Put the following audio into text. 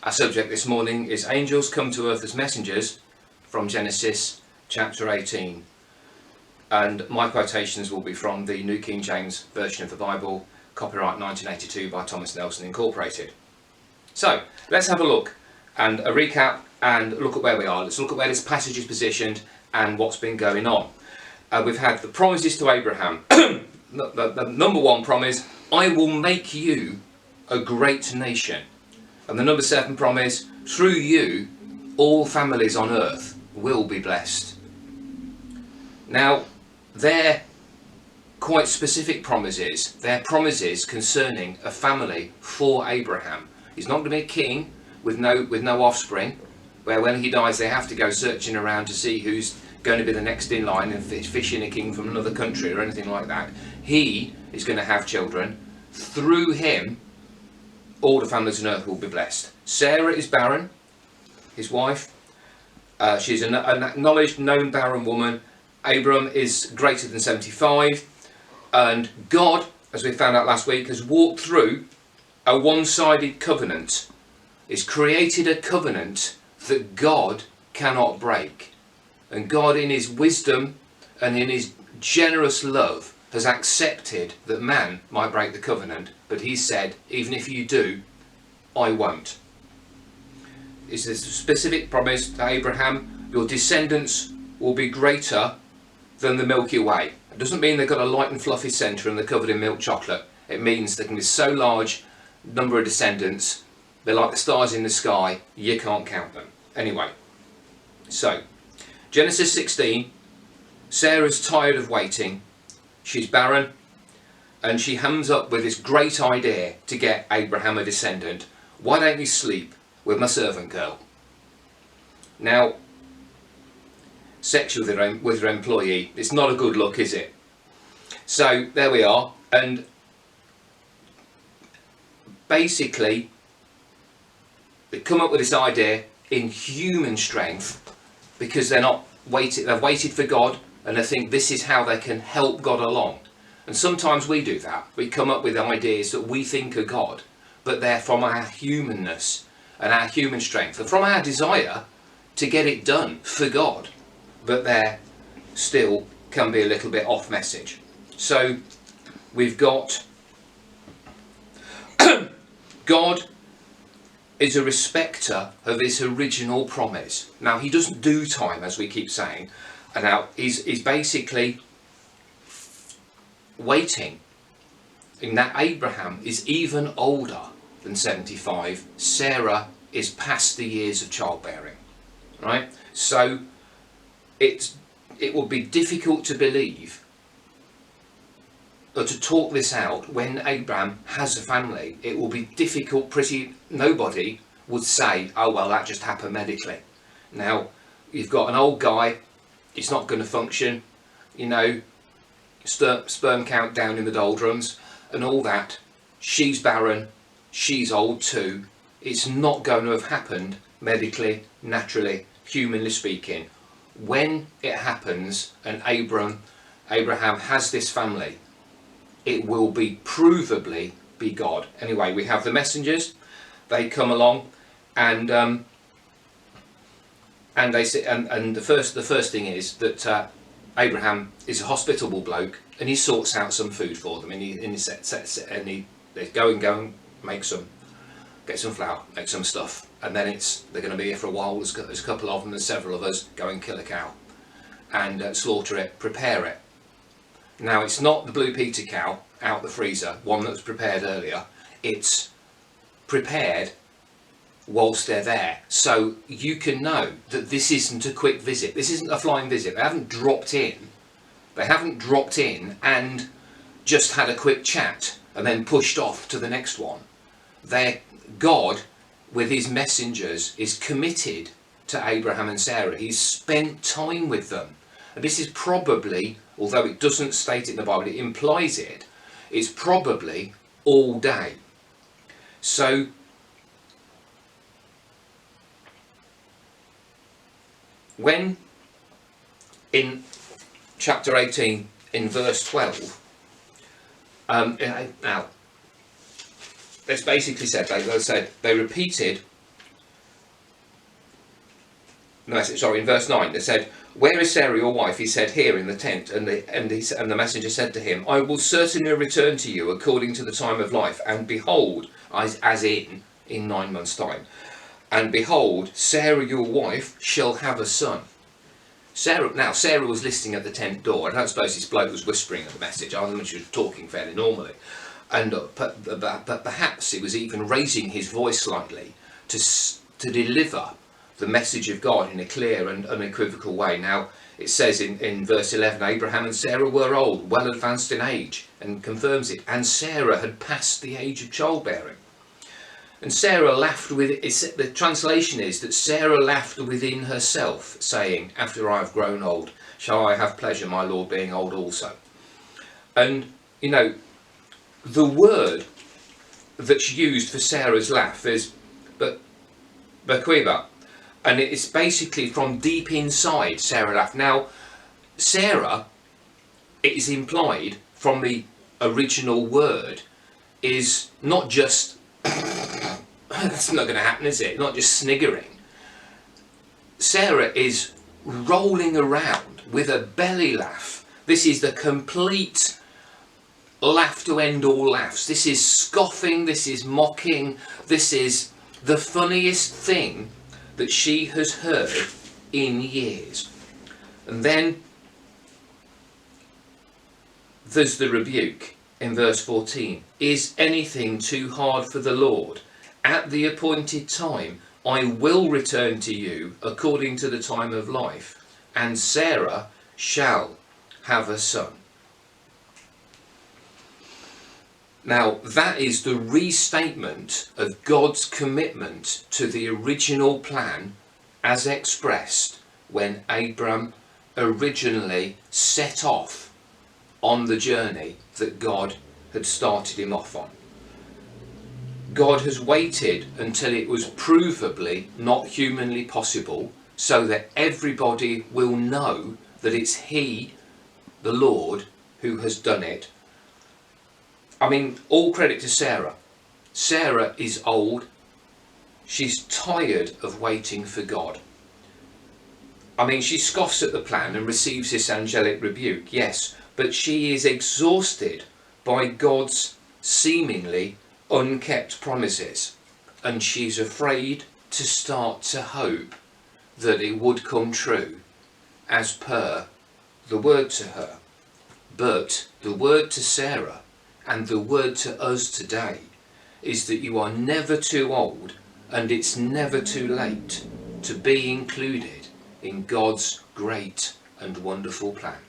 Our subject this morning is angels come to earth as messengers from Genesis chapter 18. And my quotations will be from the New King James Version of the Bible, copyright 1982 by Thomas Nelson Incorporated. So let's have a look and a recap and look at where we are. Let's look at where this passage is positioned and what's been going on. We've had the promises to Abraham. the number one promise, I will make you a great nation. And the number 7 promise, through you, all families on earth will be blessed. Now, they're quite specific promises. They're promises concerning a family for Abraham. He's not going to be a king with no offspring, where when he dies they have to go searching around to see who's going to be the next in line and fishing a king from another country or anything like that. He is going to have children. Through him, all the families on earth will be blessed. Sarah is barren, his wife. She's an acknowledged, known barren woman. Abram is greater than 75. And God, as we found out last week, has walked through a one-sided covenant. He's created a covenant that God cannot break. And God, in his wisdom and in his generous love, has accepted that man might break the covenant, but he said, even if you do, I won't. It's a specific promise to Abraham, your descendants will be greater than the Milky Way. It doesn't mean they've got a light and fluffy centre and they're covered in milk chocolate. It means there can be so large number of descendants, they're like the stars in the sky, you can't count them. Anyway, so Genesis 16, Sarah's tired of waiting. She's barren, and she comes up with this great idea to get Abraham a descendant. Why don't you sleep with my servant girl? Now, sex with her employee, it's not a good look, is it? So there we are, and basically they come up with this idea in human strength because they've waited for God. And they think this is how they can help God along. And sometimes we do that. We come up with ideas that we think are God, but they're from our humanness and our human strength, and from our desire to get it done for God, but there still can be a little bit off message. So we've got God is a respecter of his original promise. Now, he doesn't do time, as we keep saying. And now he's basically waiting in that Abraham is even older than 75. Sarah is past the years of childbearing, right? So it would be difficult to believe or to talk this out when Abraham has a family. It will be difficult. Nobody would say, oh well, that just happened medically. Now you've got an old guy. It's not going to function, you know, sperm count down in the doldrums and all that. She's barren, she's old too. It's not going to have happened medically, naturally, humanly speaking. When it happens and Abraham has this family, it will be provably be God. Anyway, we have the messengers. They come along and they say, and the first thing is that Abraham is a hospitable bloke, and he sorts out some food for them, and they go and get some flour, make some stuff, and then they're going to be here for a while. There's a couple of them, there's several of us. Go and kill a cow, and slaughter it, prepare it. Now it's not the Blue Peter cow out the freezer, one that was prepared earlier. It's prepared whilst they're there, so you can know that this isn't a quick visit. This isn't a flying visit. They haven't dropped in and just had a quick chat and then pushed off to the next one. God, with his messengers, is committed to Abraham and Sarah. He's spent time with them, and this is probably, although it doesn't state it in the Bible, it implies it's probably all day. So when in chapter 18 in verse 12, now it's basically said, they repeated no, sorry, in verse 9, they said, "Where is Sarah your wife?" He said, "Here in the tent." And the messenger said to him, "I will certainly return to you according to the time of life. And behold," as in 9 months' time, "and behold, Sarah your wife shall have a son." Sarah was listening at the tent door. I don't suppose this bloke was whispering at the message. I think she was talking fairly normally. And but perhaps it was even raising his voice slightly to deliver the message of God in a clear and unequivocal way. Now, it says in verse 11, "Abraham and Sarah were old, well advanced in age," and confirms it. "And Sarah had passed the age of childbearing." And Sarah laughed the translation is that Sarah laughed within herself, saying, "After I have grown old, shall I have pleasure, my Lord being old also?" And, you know, the word that's used for Sarah's laugh is Bequiba. And it's basically from deep inside Sarah laughed. Now, Sarah, it is implied from the original word, is not just, that's not going to happen, is it? Not just sniggering. Sarah is rolling around with a belly laugh. This is the complete laugh to end all laughs. This is scoffing, this is mocking, this is the funniest thing that she has heard in years. And then there's the rebuke in verse 14. "Is anything too hard for the Lord? At the appointed time I will return to you according to the time of life, and Sarah shall have a son." Now, that is the restatement of God's commitment to the original plan as expressed when Abram originally set off on the journey that God had started him off on. God has waited until it was provably not humanly possible, so that everybody will know that it's He, the Lord, who has done it. I mean, all credit to Sarah. Sarah is old. She's tired of waiting for God. I mean, she scoffs at the plan and receives this angelic rebuke, yes, but she is exhausted by God's seemingly unkept promises, and she's afraid to start to hope that it would come true as per the word to her. But the word to Sarah and the word to us today is that you are never too old and it's never too late to be included in God's great and wonderful plan.